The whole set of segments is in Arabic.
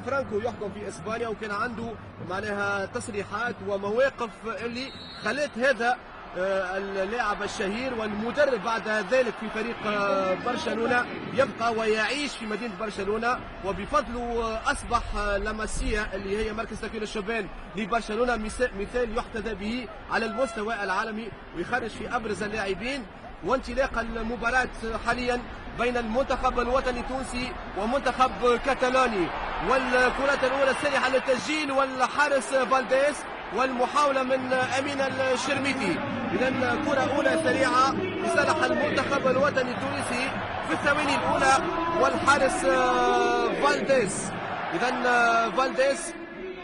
فرانكو يحكم في اسبانيا، وكان عنده معناها تصريحات ومواقف اللي خلت هذا اللاعب الشهير والمدرب بعد ذلك في فريق برشلونة يبقى ويعيش في مدينة برشلونة، وبفضله أصبح لاماسيا اللي هي مركز تكوين الشبان لبرشلونة مثال يحتذى به على المستوى العالمي ويخرج في أبرز اللاعبين. وانطلاق المباراة حاليا بين المنتخب الوطني التونسي ومنتخب كاتالوني، والكرة الأولى السريعة للتسجيل والحارس فالديز والمحاولة من أمين الشرميتي. إذا كرة أولى سريعة لصالح المنتخب الوطني التونسي في الثواني الأولى، والحارس فالديز. إذا فالديز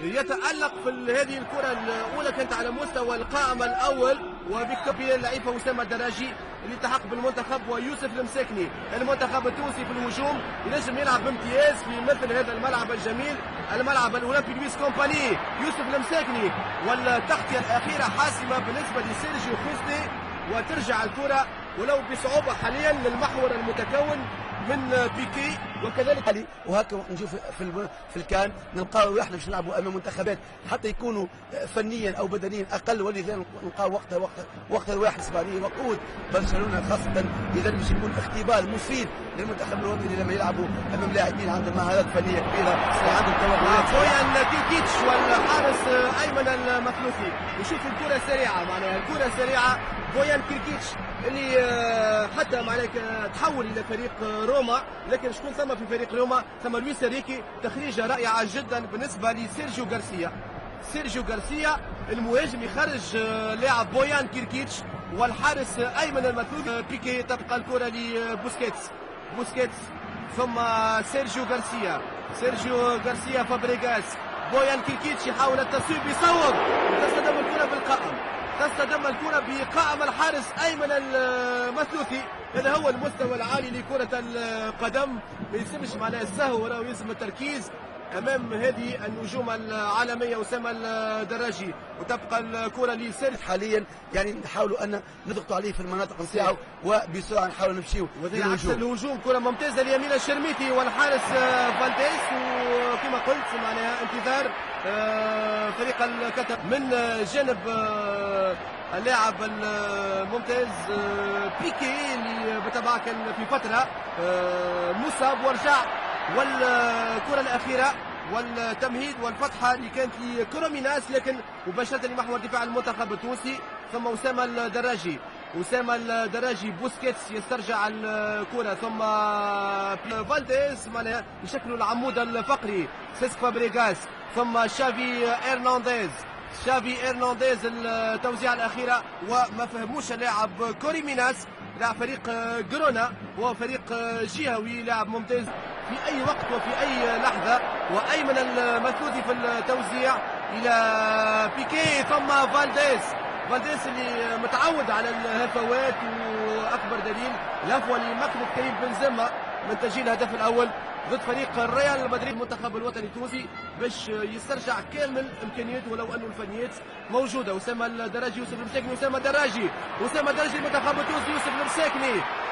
يتألق في هذه الكرة الأولى، كانت على مستوى القائم الأول، وبكتفي اللعيبة أسامة الدراجي اللي التحق بالمنتخب ويوسف المساكني. المنتخب التونسي في الهجوم ينجم يلعب بامتياز في مثل هذا الملعب الجميل، الملعب الأولمبي لويس كومباني. يوسف المساكني والتغطية الأخيرة حاسمة بالنسبة لسيرجيو خوستي، وترجع الكرة ولو بصعوبة حاليا للمحور المتكون من بيكي وكذلك علي. وهكا نشوف في الكان نلقاو احنا باش نلعبوا امام منتخبات حتى يكونوا فنيا او بدنيا اقل، ولذلك نلقاو وقت الواحد اسباني وقود برشلونه خاصه. اذا باش يكون اختبار مفيد للمنتخب الوطني لما يلعبوا امام لاعبين عندهم مهارات فنيه كبيره وعندهم توقعات. بويان كيكيتش والحارس ايمن المخلوفي. نشوف الكره السريعه، معناها الكره السريعه بويان كيكيتش اللي حتى معناها تحول الى فريق روما، لكن شكون ثم في فريق روما؟ ثم لويس انريكي. تخريجه رائعه جدا بالنسبه لسيرجيو غارسيا. سيرجيو غارسيا المهاجم يخرج لاعب بويان كيركيتش، والحارس ايمن المثلوثي بيكي. تبقى الكره لبوسكيتس ثم سيرجيو غارسيا فابريغاس. بويان كيركيتش يحاول التصويب، يصوب، تصطدم الكره بالقائم، تصطدم الكرة بقائم الحارس أيمن المثلوثي. هذا هو المستوى العالي لكرة القدم، ما يلزمش معناها السهو، ولا يلزم التركيز أمام هذه النجوم العالمية أسامة الدراجي. وتبقى الكرة لسيرج حاليا، يعني نحاولوا أن نضغطوا عليه في المناطق نتاعو وبسرعة نحاولوا نمشيو الهجوم. كرة ممتازة ليمين الشرميتي والحارس فالديس، وكما قلت معناها انتظار فريق الكتب من جانب اللاعب الممتاز بيكي اللي بالطبع كان في فترة مصاب ورجع. والكرة الأخيرة والتمهيد والفتحة اللي كانت لكروميناس، لكن مباشرة لمحور دفاع المنتخب التونسي. ثم أسامة الدراجي بوسكيتس يسترجع الكرة، ثم فالديز معناها يشكل العمود الفقري سيسك فابريغاس، ثم شافي إرنانديز التوزيع الأخيرة. وما فهموش اللاعب كوريميناس لاعب فريق جرونا، وهو فريق جهوي، لاعب ممتاز في أي وقت وفي أي لحظة. وأيمن المثلوثي في التوزيع إلى بيكي، ثم فالديز اللي متعود على الهفوات، وأكبر دليل الهفوة لمكتب كريم بنزيما من تسجيل الهدف الأول ضد فريق ريال مدريد. المنتخب الوطني التونسي باش يسترجع كامل امكانياته ولو انه الفنيات موجوده. اسامه الدراجي، يوسف المساكني، اسامه الدراجي المنتخب التونسي،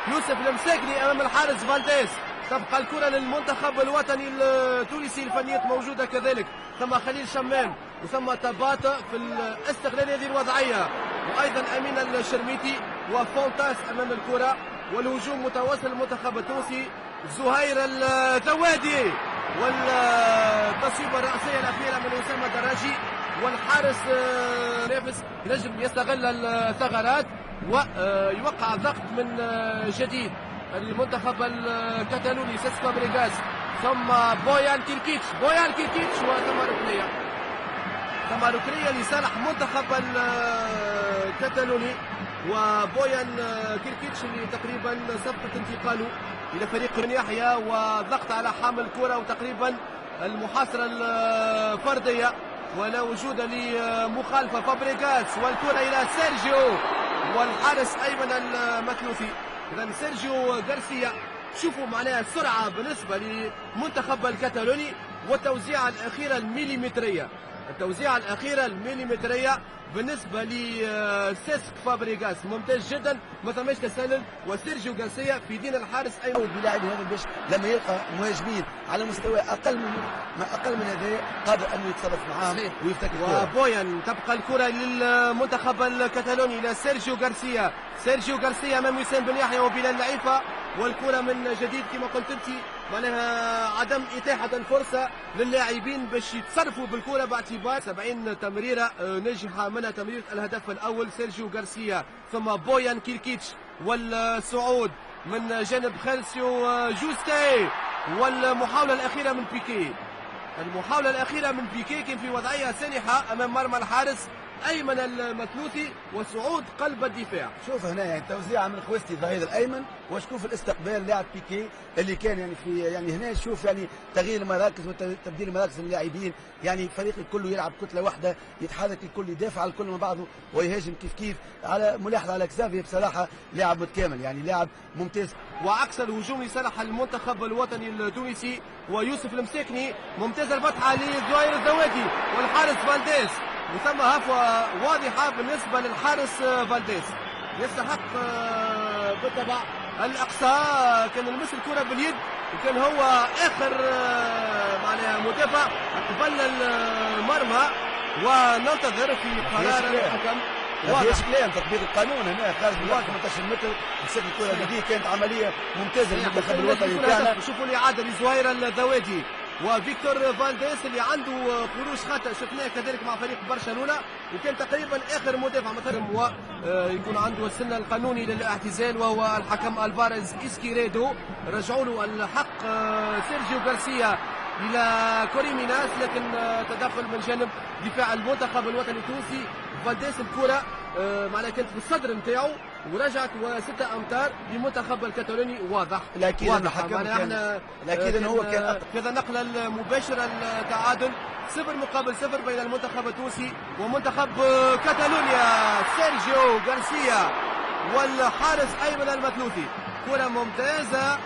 يوسف المساكني امام الحارس فالديز. تبقى الكره للمنتخب الوطني التونسي، الفنيات موجوده كذلك. ثم خليل شمام وثم تباطا في الاستغلال هذه الوضعيه، وايضا امين الشرميتي وفونتاس امام الكره. والهجوم متواصل المنتخب التونسي، زهير الذوادي والتصويبه الرأسية الأخيرة من أسامة الدراجي. والحارس نافس ينجم يستغل الثغرات ويوقع ضغط من جديد المنتخب الكتالوني سيسك فابريغاس. ثم بويان كيركيتش وثم ركنية لصالح منتخب الكتالوني. وبويان كيركيتش اللي تقريبا صفقة انتقاله إلى فريق بن يحيى، وضغط على حامل الكرة وتقريبا المحاصرة الفردية ولا وجود لمخالفة. فابريغاس والكرة إلى سيرجيو والحارس أيمن المثلوثي. إذا سيرجيو غارسيا، شوفوا معناها السرعة بالنسبة لمنتخب الكتالوني والتوزيع الأخيرة المليمترية. التوزيعة الأخيرة المليمترية بالنسبة لسيسك فابريغاس ممتاز جدا، ما ثماش تسلل، وسيرجيو غارسيا في دين الحارس أيضا. بلاعب هذا باش لما يلقى مهاجمين على مستوى أقل من هذا قادر أنه يتصرف معاهم ويفتك الكرة. وبويان تبقى الكرة للمنتخب الكتالوني إلى سيرجيو غارسيا. سيرجيو غارسيا أمام وسام بن يحيى وبلال لعيفة، والكرة من جديد كما قلت انت معناها عدم إتاحة الفرصة للاعبين باش يتصرفوا بالكرة باعتبار 70 تمريرة نجح منها تمريرة الهدف الأول سيرجيو غارسيا. ثم بويان كيركيتش والصعود من جانب خالسيو جوستي، والمحاولة الأخيرة من بيكي. المحاولة الأخيرة من بيكي كان في وضعية سانحة أمام مرمى الحارس أيمن المثلوثي وصعود قلب الدفاع. شوف هنا يعني توزيع من خويستي الظهير الأيمن، وشكون في الاستقبال لاعب بيكي اللي كان يعني في يعني هنا شوف يعني تغيير المراكز وتبديل مراكز اللاعبين، يعني فريق الكل يلعب كتلة واحدة، يتحرك الكل، يدافع على الكل مع بعضه ويهاجم كيف على ملاحظة على كسافي بصراحة لاعب متكامل، يعني لاعب ممتاز. وعكس الهجوم لصالح المنتخب الوطني التونسي ويوسف المساكني، ممتازة الفتحة لزهير الزوادي والحارس فالديز، وثم هفوة واضحة بالنسبة للحارس فالديز، يستحق بالطبع الأقصى. كان لمس الكرة باليد وكان هو آخر معناها مدافع قبل المرمى، وننتظر في قرار الحكم. واضح كلام تطبيق القانون هنا خارج من 18 متر مسك الكرة بديه، كانت عملية ممتازة للمنتخب الوطني بتاعنا. شوفوا الإعادة لزهير الزوادي وفيكتور فالديس اللي عنده خروج خطأ شفناه كذلك مع فريق برشلونة، وكان تقريبا آخر مدافع مثلا ويكون عنده السن القانوني للاعتزال، وهو الحكم الفاريز إسكيريدو. رجعوا له الحق سيرجيو غارسيا إلى كوريميناس، لكن تدخل من جانب دفاع المنتخب الوطني التونسي. فالديس الكرة معناها كانت في الصدر نتاعو ورجعت و6 أمتار للمنتخب الكتالوني. واضح لكن الحكم لكن هو كان كذا نقلة المباشرة التعادل 0-0 بين المنتخب التونسي ومنتخب كتالونيا. سيرجيو غارسيا والحارس أيمن المثلوثي، كرة ممتازة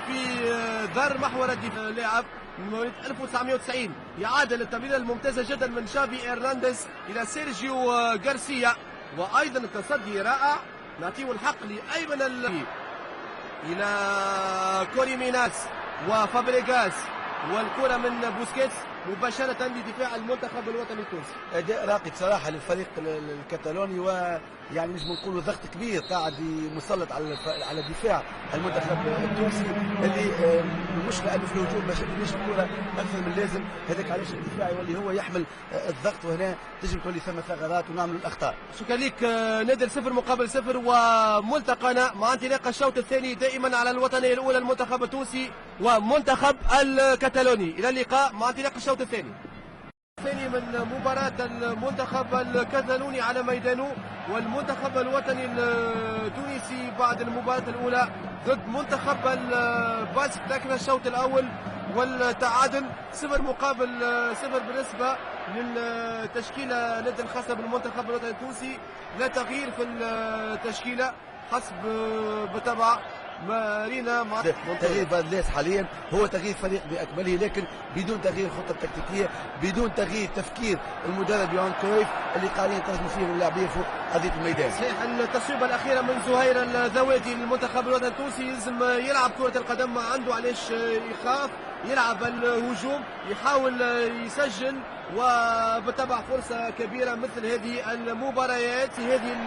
في ذر محور الدفاع، لاعب من مواليد 1990. إعادة للتمريرة الممتازة جدا من شافي إرنانديز إلى سيرجيو غارسيا، وأيضا التصدي رائع. نعطيه الحق لأيمن إلى كوريميناس وفابريغاس، والكرة من بوسكيتس مباشرة لدفاع المنتخب الوطني التونسي. أداء راقي بصراحة للفريق الكتالوني، ويعني نجم نقولوا ضغط كبير قاعد مسلط على دفاع المنتخب التونسي، اللي المشكلة أنه في الهجوم ما شدناش الكرة أكثر من اللازم، هذاك علاش الدفاع واللي هو يحمل الضغط، وهنا تجم تولي ثم ثغرات ونعمل الأخطاء. شكرا لك نادر. 0-0 وملتقانا مع انطلاق الشوط الثاني دائما على الوطنية الأولى المنتخب التونسي ومنتخب الكتالوني. إلى اللقاء مع انطلاق الشوط الثاني من مباراة المنتخب الكتالوني على ميدانه والمنتخب الوطني التونسي بعد المباراة الأولى ضد منتخب الباسك. لكن الشوط الأول والتعادل 0-0 بالنسبة للتشكيلة لدى الخاصة بالمنتخب الوطني التونسي. لا تغيير في التشكيلة حسب بالطبع مارينا مع تغيير فالديس حاليا هو تغيير فريق باكمله، لكن بدون تغيير خطه تكتيكيه، بدون تغيير تفكير المدرب يوهان كرويف اللي قاعدين يترجموا فيه اللاعبين فوق ارضيه الميدان. صحيح التصويبه الاخيره من زهير الزوادي للمنتخب الوطني التونسي، لازم يلعب كره القدم، ما عنده علاش يخاف، يلعب الهجوم، يحاول يسجل، وبالطبع فرصه كبيره مثل هذه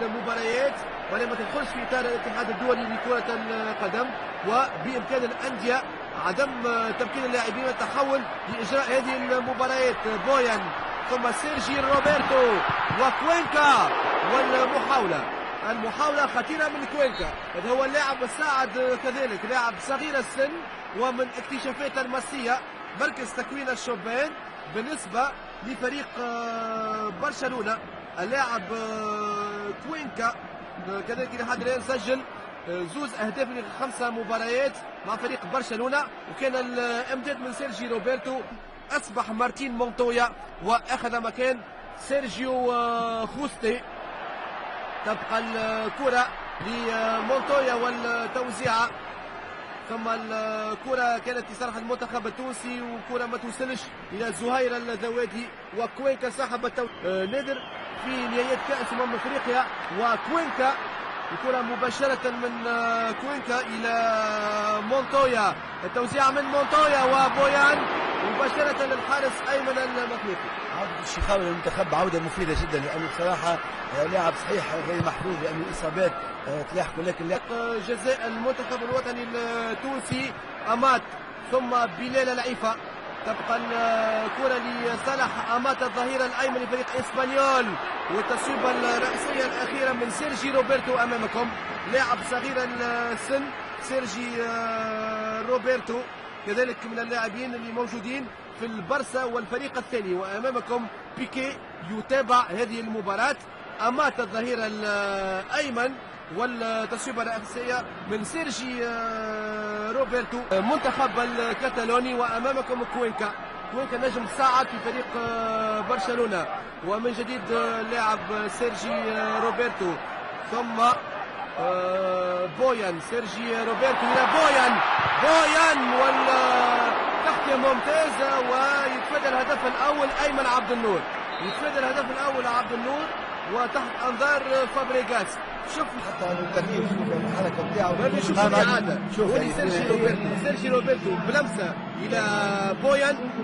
المباريات ولا ما تدخلش في اطار الاتحاد الدولي لكره القدم، وبامكان الانديه عدم تمكين اللاعبين التحول لاجراء هذه المباريات. بويان ثم سيرجي روبرتو وكوينكا، والمحاولة خطيرة من كوينكا. هذا هو اللاعب الساعد كذلك، لاعب صغير السن ومن اكتشافات المسية مركز تكوين الشبان بالنسبة لفريق برشلونة. اللاعب كوينكا كذلك إلى حد الآن سجل 2 أهداف في 5 مباريات مع فريق برشلونة، وكان الامداد من سيرجي روبرتو. أصبح مارتين مونتويا وأخذ مكان سيرجيو خوستي. تبقى الكرة لمونتويا والتوزيعة ثم الكرة كانت لصالح المنتخب التونسي، وكرة ما توصلش إلى زهير الذوادي، وكوينكا صاحب نادر في نهاية كأس أفريقيا. وكوينكا الكرة مباشرة من كوينكا إلى مونتويا، التوزيع من مونتويا وبويان مباشرة للحارس أيمن المخلوفي. عودة الشيخاوي للمنتخب عودة مفيدة جدا، لأنه بصراحة لاعب صحيح غير محظوظ لأنه الإصابات تلاحقه، لكن جزاء المنتخب الوطني التونسي أمات ثم بلال العيفة. تبقى الكرة لصالح أمات الظهير الأيمن لفريق إسبانيول، والتصويبة الرأسية الأخيرة من سيرجي روبرتو أمامكم، لاعب صغير السن سيرجي روبرتو، كذلك من اللاعبين اللي موجودين في البرسا والفريق الثاني. وأمامكم بيكي يتابع هذه المباراة. أمات الظهير الأيمن والتصويبة الرأسية من سيرجي روبرتو منتخب الكتالوني. وأمامكم كوينكا نجم صاعد في فريق برشلونة، ومن جديد لاعب سيرجي روبرتو، ثم بويان سيرجي روبرتو إلى بويان والتغطية ممتازة، ويتفادى الهدف الأول أيمن عبد النور، عبد النور وتحت أنظار فابريغاس. شوف حتى التغيير، شوف الحركة بتاعه ما بيشوف الإعادة. ولي سيرجي روبرتو بلمسة إلى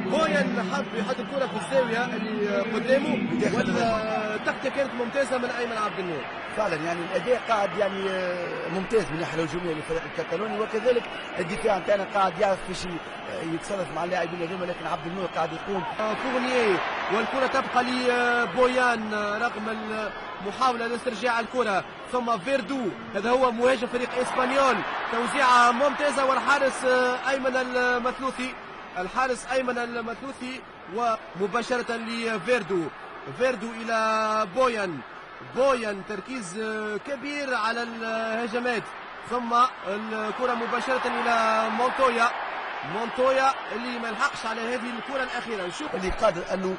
بويان حب يحط الكرة في الزاوية اللي قدامه، والتغطية كانت ممتازة من أيمن عبد النور. فعلا يعني الأداء قاعد يعني ممتاز من الناحية الهجومية للفريق الكتالوني، وكذلك الدفاع نتاعنا قاعد يعرف باش يتصرف مع اللاعبين هذوما، لكن عبد النور قاعد يقوم. فورنييه والكرة تبقى لبويان رغم محاولة لاسترجاع الكرة، ثم فيردو هذا هو مهاجم فريق إسبانيول، توزيعة ممتازة، والحارس أيمن المثلوثي، ومباشرة لفيردو إلى بويان تركيز كبير على الهجمات، ثم الكرة مباشرة إلى مونتويا اللي ما لحقش على هذه الكرة الأخيرة. نشوف اللي قادر أنه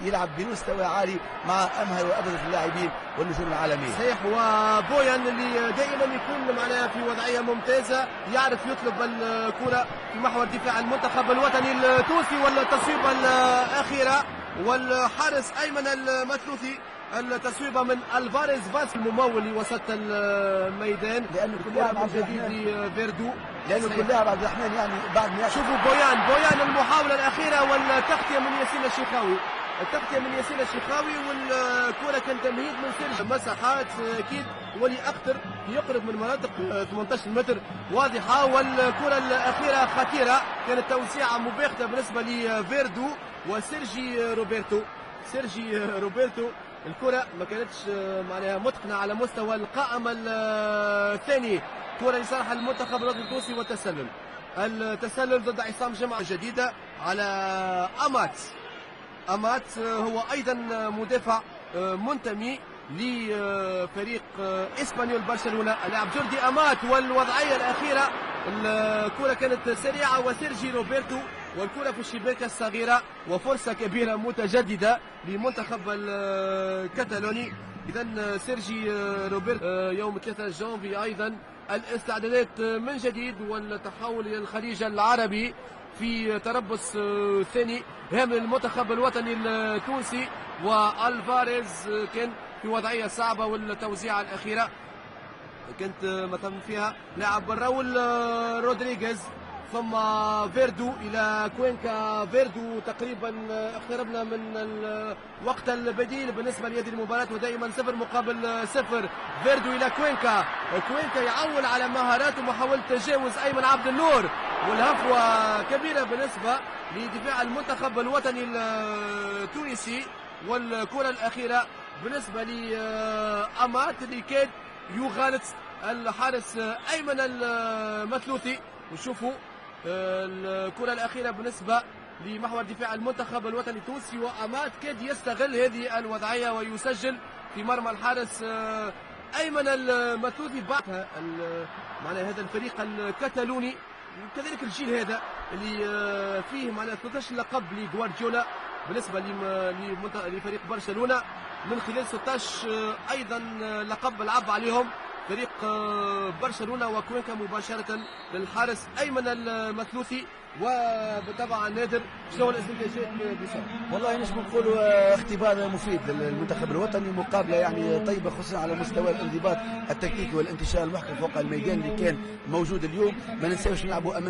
يلعب بمستوى عالي مع أمهر وأبرز اللاعبين والنجوم العالميين. صحيح، وبويان اللي دائما يكون معناها في وضعية ممتازة، يعرف يطلب الكرة في محور دفاع المنتخب الوطني التونسي، والتصويبة الأخيرة والحارس أيمن المثلوثي، التصويبة من الفاريز باس الممول لوسط الميدان، لأنه كل لاعب من جديد فيردو، لأنه كل لاعب عبد الرحمن يعني بعد ما شوفوا بويان المحاولة الأخيرة والتغطية من ياسين الشيخاوي، والكرة كان تمهيد من سيرجي، مساحات أكيد ولي أخطر يقرب من مناطق 18 متر واضحة، والكرة الأخيرة خطيرة، كانت توسيعة مباغتة بالنسبة لفيردو وسيرجي روبرتو. الكرة ما كانتش معناها متقنة على مستوى القائم الثاني. كرة لصالح المنتخب الوطني التونسي، والتسلل ضد عصام جمعة جديدة على أمات هو أيضا مدافع منتمي لفريق إسبانيول برشلونة، اللاعب جوردي أمات، والوضعية الأخيرة الكرة كانت سريعة، وسيرجي روبرتو والكرة في الشباك الصغيرة، وفرصة كبيرة متجددة للمنتخب الكتالوني. إذا سيرجي روبرتو يوم 3 جانفي أيضا الاستعدادات من جديد، والتحول إلى الخليج العربي في تربص ثاني هام للمنتخب الوطني التونسي. والفاريز كان في وضعية صعبة، والتوزيعة الأخيرة كانت ما تم فيها لاعب راول رودريغيز، ثم فيردو إلى كوينكا. فيردو تقريبا اقتربنا من الوقت البديل بالنسبة لهذه المباراة، ودائما 0-0. فيردو إلى كوينكا يعول على مهاراته، محاولة تجاوز أيمن عبد النور، والهفوة كبيرة بالنسبة لدفاع المنتخب الوطني التونسي. والكرة الأخيرة بالنسبة لأمات اللي كان يغالط الحارس أيمن المثلوثي. وشوفوا الكرة الأخيرة بالنسبة لمحور دفاع المنتخب الوطني التونسي، وأمات كاد يستغل هذه الوضعية ويسجل في مرمى الحارس أيمن المثلوثي. بعدها معناها هذا الفريق الكتالوني، وكذلك الجيل هذا اللي فيه معناها 13 لقب لغوارديولا بالنسبة لفريق برشلونة، من خلال 16 أيضا لقب لعب عليهم فريق برشلونة، وكوينكا مباشرة للحارس أيمن المثلوثي. وطبعا نادر، شنو الاستنتاجات بصراحة؟ والله نجم نقولوا اختبار مفيد للمنتخب الوطني، مقابله يعني طيبه خصوصا على مستوى الانضباط التكتيكي والانتشار المحكم فوق الميدان اللي كان موجود اليوم. ما ننساوش نلعبوا امام